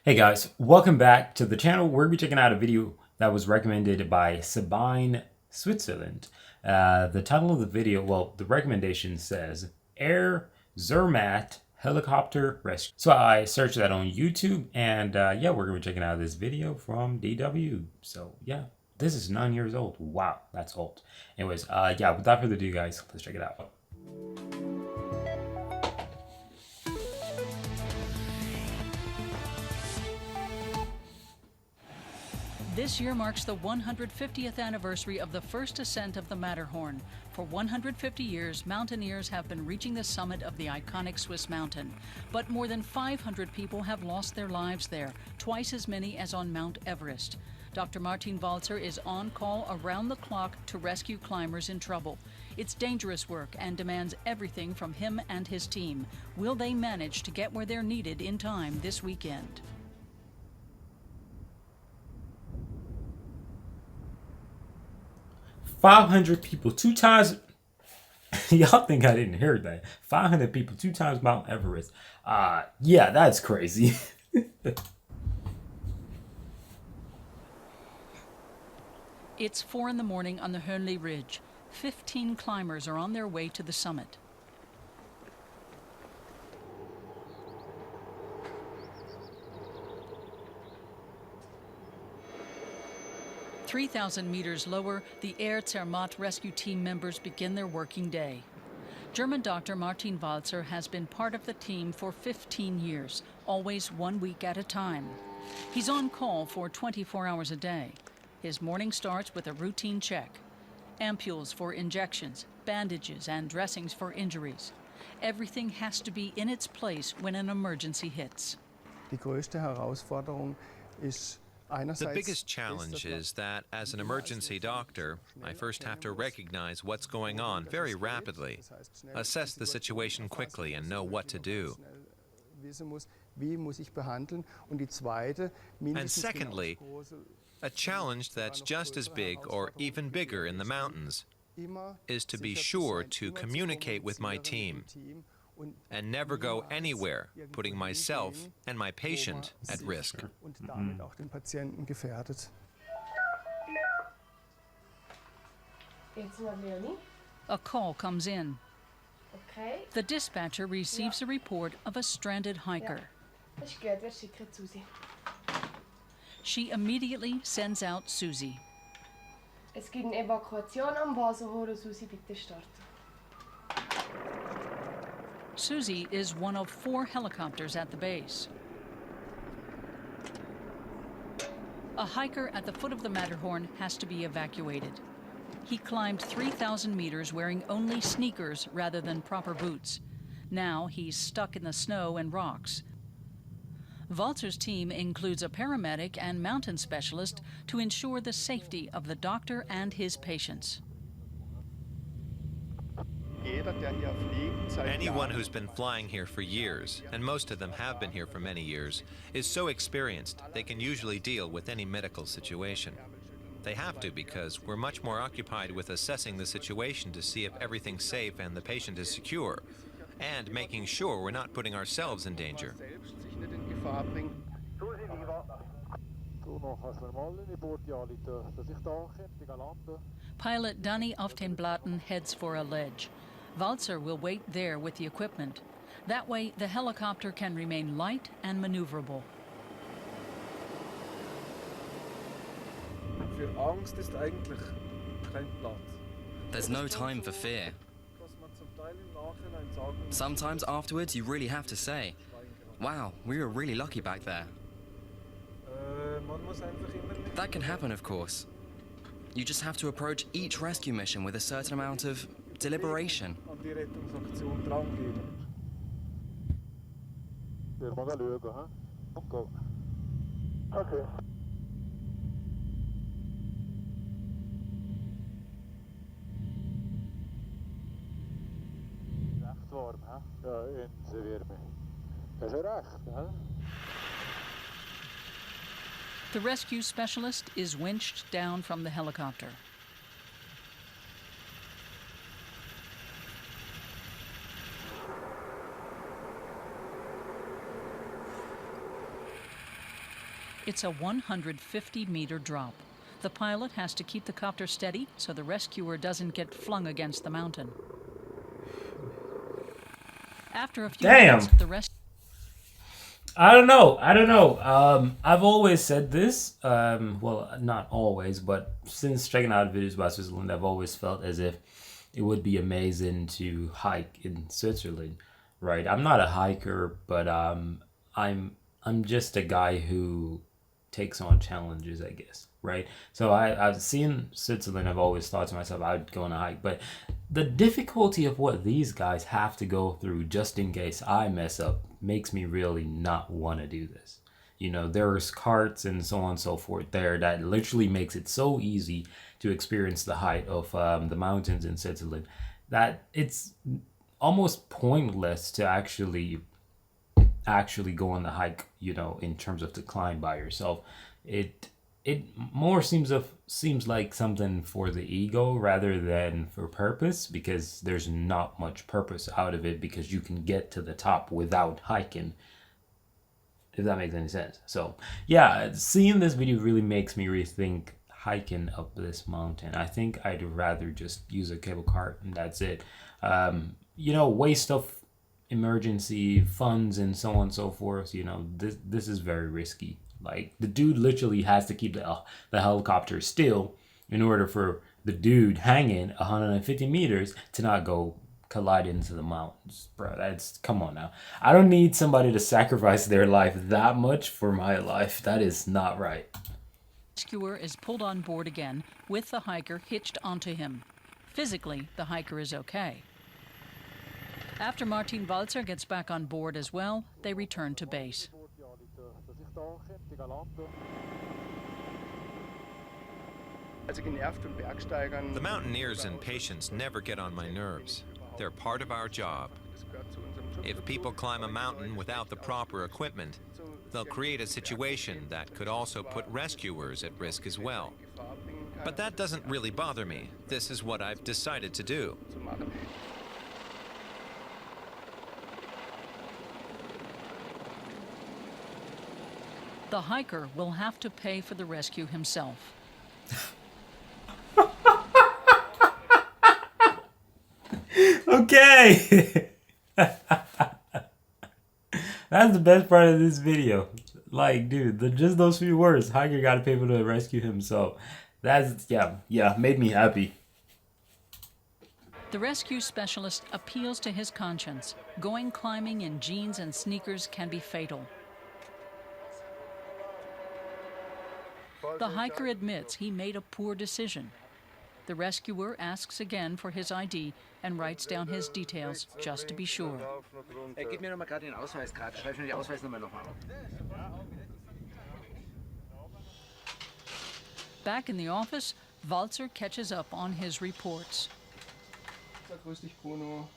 Hey guys, welcome back to the channel. We're going to be checking out a video that was recommended by Sabine, Switzerland. The title of the video, well, the recommendation says Air Zermatt Helicopter Rescue. So I searched that on YouTube and yeah, we're going to be checking out this video from DW. So yeah, this is 9 years old. Wow, that's old. Anyways, yeah, without further ado guys, let's check it out. This year marks the 150th anniversary of the first ascent of the Matterhorn. For 150 years, mountaineers have been reaching the summit of the iconic Swiss mountain. But more than 500 people have lost their lives there, twice as many as on Mount Everest. Dr. Martin Walzer is on call around the clock to rescue climbers in trouble. It's dangerous work and demands everything from him and his team. Will they manage to get where they're needed in time this weekend? 500 people, two times. Y'all think I didn't hear that? 500 people, two times Mount Everest. Yeah, that's crazy. It's 4 in the morning on the Hönli Ridge. 15 climbers are on their way to the summit. "3,000 meters lower, the Air Zermatt rescue team members begin their working day. German doctor Martin Walzer has been part of the team for 15 years, always 1 week at a time. He's on call for 24 hours a day. His morning starts with a routine check. Ampules for injections, bandages and dressings for injuries. Everything has to be in its place when an emergency hits. Die größte Herausforderung ist The biggest challenge is that, as an emergency doctor, I first have to recognize what's going on very rapidly, assess the situation quickly, and know what to do. And secondly, a challenge that's just as big or even bigger in the mountains is to be sure to communicate with my team and never go anywhere, putting myself and my patient at risk. A call comes in. Okay. The dispatcher receives a report of a stranded hiker. Das ist gut, wir schicken Susi. She immediately sends out Susie. Es gibt eine Evakuation am Basenhof, Susi, bitte starten. Susie is one of 4 helicopters at the base. A hiker at the foot of the Matterhorn has to be evacuated. He climbed 3,000 meters wearing only sneakers rather than proper boots. Now he's stuck in the snow and rocks. Walzer's team includes a paramedic and mountain specialist to ensure the safety of the doctor and his patients. Anyone who's been flying here for years, and most of them have been here for many years, is so experienced they can usually deal with any medical situation. They have to because we're much more occupied with assessing the situation to see if everything's safe and the patient is secure, and making sure we're not putting ourselves in danger. Pilot Danny Auftenblatten heads for a ledge. Walzer will wait there with the equipment. That way, the helicopter can remain light and maneuverable. Für Angst ist eigentlich kein Platz. There's no time for fear. Dass man zum Teil im Nachhinein sagen muss, Sometimes afterwards you really have to say, wow, we were really lucky back there. man muss einfach immer nicht That can happen, of course. You just have to approach each rescue mission with a certain amount of deliberation. an die Rettungsaktion drangehen. Wir mal schauen, ha? Okay. Okay. Recht warm, ha? Ja, Inselwärme. Hast du recht, ha? The rescue specialist is winched down from the helicopter. It's a 150-meter drop. The pilot has to keep the copter steady so the rescuer doesn't get flung against the mountain. After a few Damn. minutes, the rescue... I don't know. I've always said this. Well, not always, but since checking out videos about Switzerland, I've always felt as if it would be amazing to hike in Switzerland, right? I'm not a hiker, but I'm just a guy who takes on challenges, I guess, right? So I've seen Switzerland. I've always thought to myself I'd go on a hike, but the difficulty of what these guys have to go through just in case I mess up makes me really not want to do this. You know, there's carts and so on and so forth there that literally makes it so easy to experience the height of the mountains in Switzerland that it's almost pointless to actually go on the hike, you know, in terms of to climb by yourself. It more seems like something for the ego rather than for purpose, because there's not much purpose out of it because you can get to the top without hiking, if that makes any sense. So yeah, seeing this video really makes me rethink hiking up this mountain. I think I'd rather just use a cable cart and that's it. You know, waste of emergency funds and so on and so forth. You know, this is very risky. Like, the dude literally has to keep the helicopter still in order for the dude hanging 150 meters to not go collide into the mountains. Bro, come on now. I don't need somebody to sacrifice their life that much for my life. That is not right. The rescuer is pulled on board again with the hiker hitched onto him. Physically, the hiker is okay. After Martin Walzer gets back on board as well, they return to base. The mountaineers and patients never get on my nerves. They're part of our job. If people climb a mountain without the proper equipment, they'll create a situation that could also put rescuers at risk as well. But that doesn't really bother me. This is what I've decided to do. The hiker will have to pay for the rescue himself. Okay. That's the best part of this video. Like, dude, just those few words. Hiker gotta pay for the rescue himself. That's, yeah, made me happy. The rescue specialist appeals to his conscience. Going climbing in jeans and sneakers can be fatal. The hiker admits he made a poor decision. The rescuer asks again for his ID and writes down his details just to be sure. Gib mir noch mal gerade den Ausweis gerade. Schreib mir die Ausweisnummer noch mal auf. Back in the office, Walzer catches up on his reports. Grüß dich, Bruno.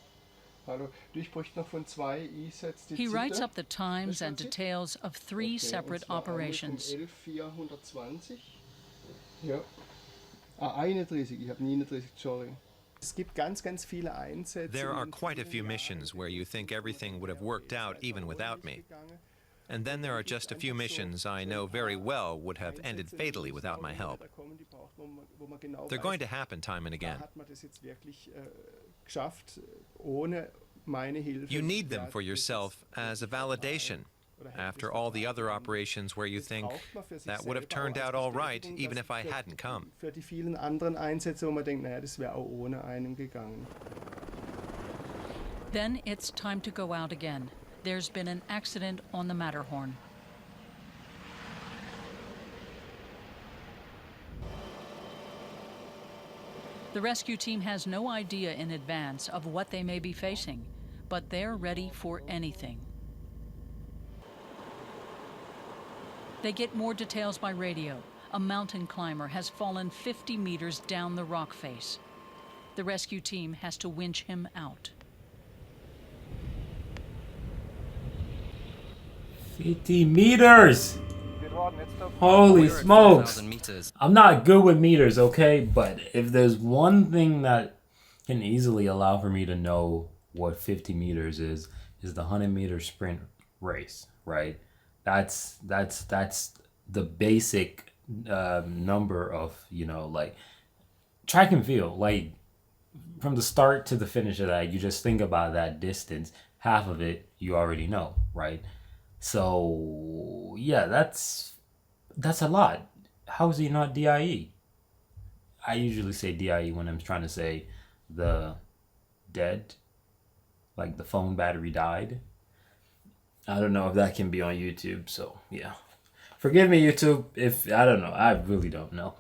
Hallo. Du, ich bräuchte noch von 2 E-Sets die He writes Zitte. up the times and details of 3 separate operations. 11.420. Ja. 31, ich habe 39, sorry. Es gibt ganz viele Einsätze. There are quite a few missions where you think everything would have worked out even without me. And then there are just a few missions I know very well would have ended fatally without my help. They're going to happen time and again. You need them for yourself as a validation. After all the other operations where you think that would have turned out all right even if I hadn't come. Für die vielen anderen Einsätze, wo man denkt, naja, das wäre auch ohne einen gegangen. Then it's time to go out again. There's been an accident on the Matterhorn. The rescue team has no idea in advance of what they may be facing, but they're ready for anything. They get more details by radio. A mountain climber has fallen 50 meters down the rock face. The rescue team has to winch him out. 50 meters! Holy smokes! I'm not good with meters, okay? But if there's one thing that can easily allow for me to know what 50 meters is the 100-meter sprint race, right? That's the basic number of, like track and field, like from the start to the finish of that, you just think about that distance, half of it you already know, right? So yeah, that's a lot. How is he not DIE? I usually say DIE when I'm trying to say the dead, like the phone battery died. I don't know if that can be on YouTube, so yeah. Forgive me, YouTube, if I don't know. I really don't know.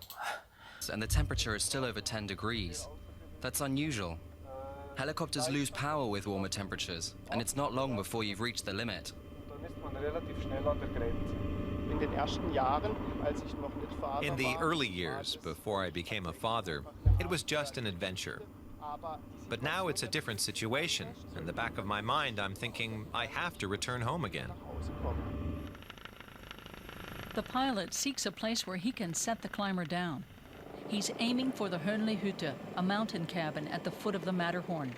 And the temperature is still over 10 degrees. That's unusual. Helicopters lose power with warmer temperatures, and it's not long before you've reached the limit. In the early years, before I became a father, it was just an adventure. But now it's a different situation. In the back of my mind, I'm thinking I have to return home again. The pilot seeks a place where he can set the climber down. He's aiming for the Hönlehütte, a mountain cabin at the foot of the Matterhorn.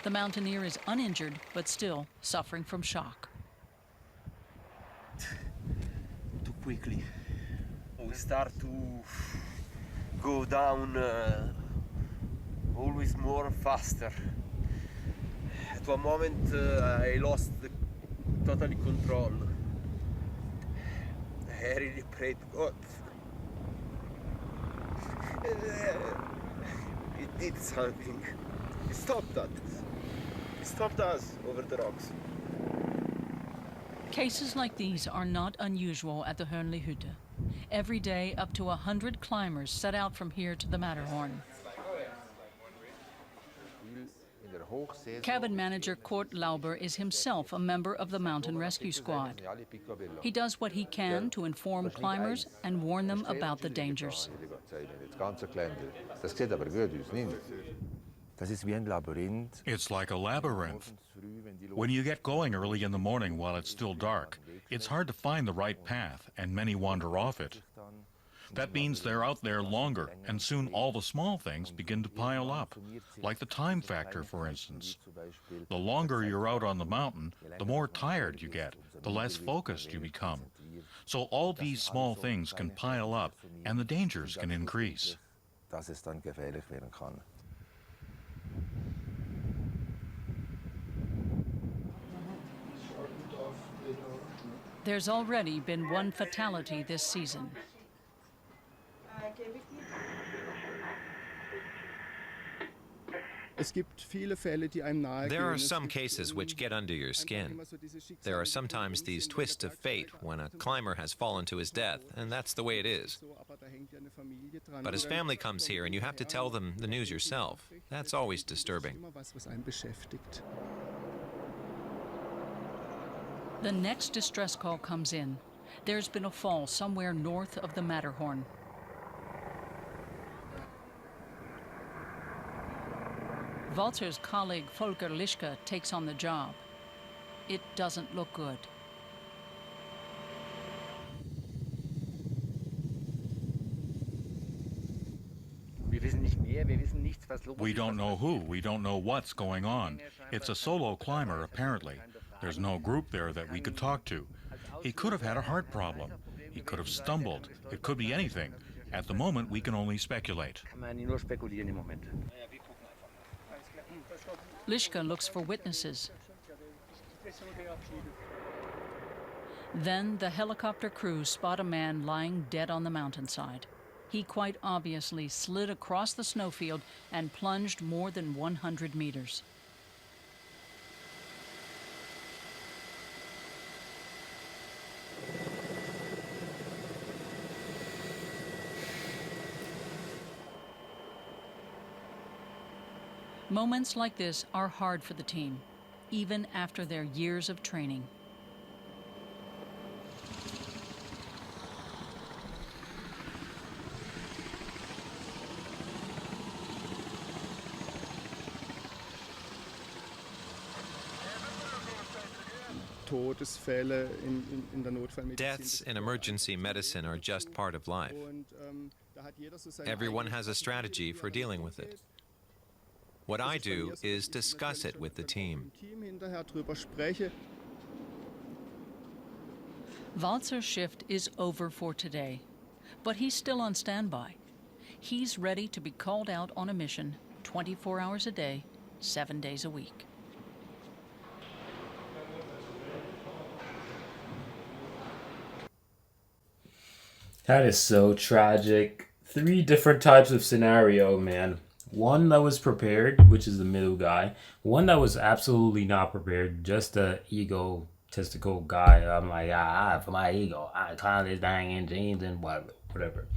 The mountaineer is uninjured, but still suffering from shock. Too quickly. We start to go down always more faster. At one moment I lost totally control. I really prayed to God. It did something. It stopped us. It stopped us over the rocks. Cases like these are not unusual at the Hönlehütte. Every day, up to 100 climbers set out from here to the Matterhorn. Cabin manager Kurt Lauber is himself a member of the mountain rescue squad. He does what he can to inform climbers and warn them about the dangers. It's like a labyrinth. When you get going early in the morning while it's still dark, it's hard to find the right path, and many wander off it. That means they're out there longer, and soon all the small things begin to pile up, like the time factor, for instance. The longer you're out on the mountain, the more tired you get, the less focused you become. So all these small things can pile up, and the dangers can increase. There's already been one fatality this season. There are some cases which get under your skin. There are sometimes these twists of fate when a climber has fallen to his death, and that's the way it is. But his family comes here and you have to tell them the news yourself. That's always disturbing. The next distress call comes in. There's been a fall somewhere north of the Matterhorn. Walter's colleague Volker Lischke takes on the job. It doesn't look good. We don't know who, we don't know what's going on. It's a solo climber, apparently. There's no group there that we could talk to. He could have had a heart problem. He could have stumbled. It could be anything. At the moment, we can only speculate. Lischke looks for witnesses. Then the helicopter crew spot a man lying dead on the mountainside. He quite obviously slid across the snowfield and plunged more than 100 meters. Moments like this are hard for the team, even after their years of training. Deaths in emergency medicine are just part of life. Everyone has a strategy for dealing with it. What I do is discuss it with the team. Walzer's shift is over for today, but he's still on standby. He's ready to be called out on a mission 24 hours a day, 7 days a week. That is so tragic. 3 different types of scenario, man. One that was prepared, which is the middle guy. One that was absolutely not prepared, just a egotistical guy. I'm like, for my ego, I climb this dang in jeans and whatever.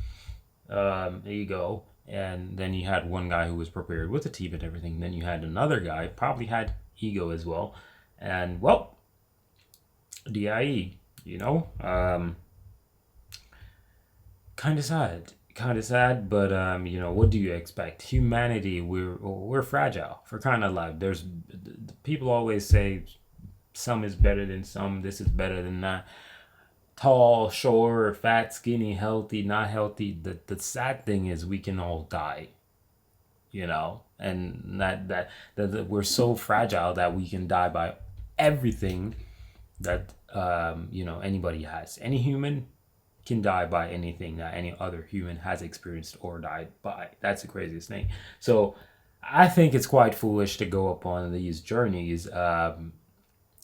Ego. And then you had one guy who was prepared with a team and everything. Then you had another guy, probably had ego as well. And, well, DIE, you know? Kind of sad, but you know, what do you expect? Humanity, we're fragile, for crying out loud. There's people always say some is better than some, this is better than that. Tall, short, fat, skinny, healthy, not healthy. The sad thing is we can all die, you know, and that we're so fragile that we can die by everything that you know, anybody has. Any human can die by anything that any other human has experienced or died by. That's the craziest thing. So I think it's quite foolish to go upon these journeys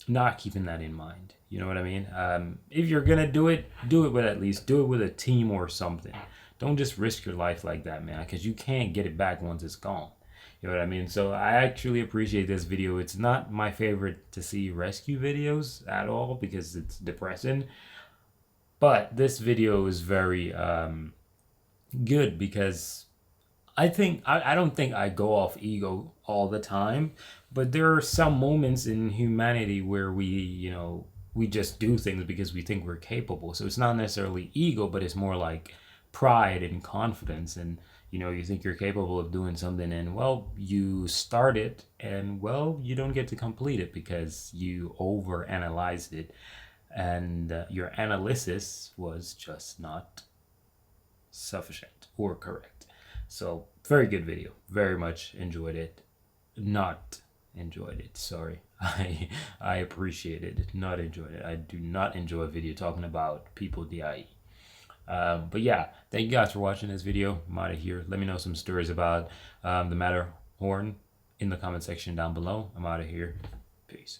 not keeping that in mind. You know what I mean? If you're gonna do it with a team or something. Don't just risk your life like that, man, because you can't get it back once it's gone. You know what I mean? So I actually appreciate this video. It's not my favorite to see rescue videos at all because it's depressing. But this video is very good because I don't think I go off ego all the time, but there are some moments in humanity where we just do things because we think we're capable. So it's not necessarily ego, but it's more like pride and confidence. And, you know, you think you're capable of doing something and, well, you start it and, well, you don't get to complete it because you overanalyzed it. And your analysis was just not sufficient or correct. So very good video. Very much enjoyed it. Not enjoyed it. Sorry. I appreciated it. Not enjoyed it. I do not enjoy a video talking about people DIE. But yeah, thank you guys for watching this video. I'm out of here. Let me know some stories about the Matterhorn in the comment section down below. I'm out of here. Peace.